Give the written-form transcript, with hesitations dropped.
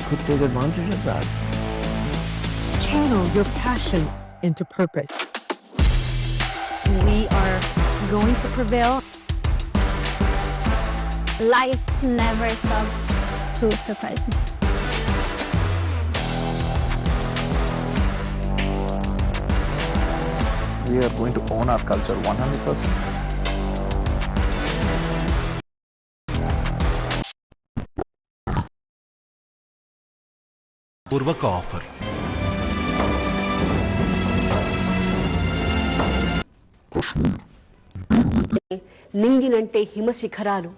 could take advantage of that. Channel your passion into purpose. We are going to prevail. Life never stops to surprise me. We are going to own our culture 100%. పూర్వక offer నింగినంటే హిమశిఖరాలు,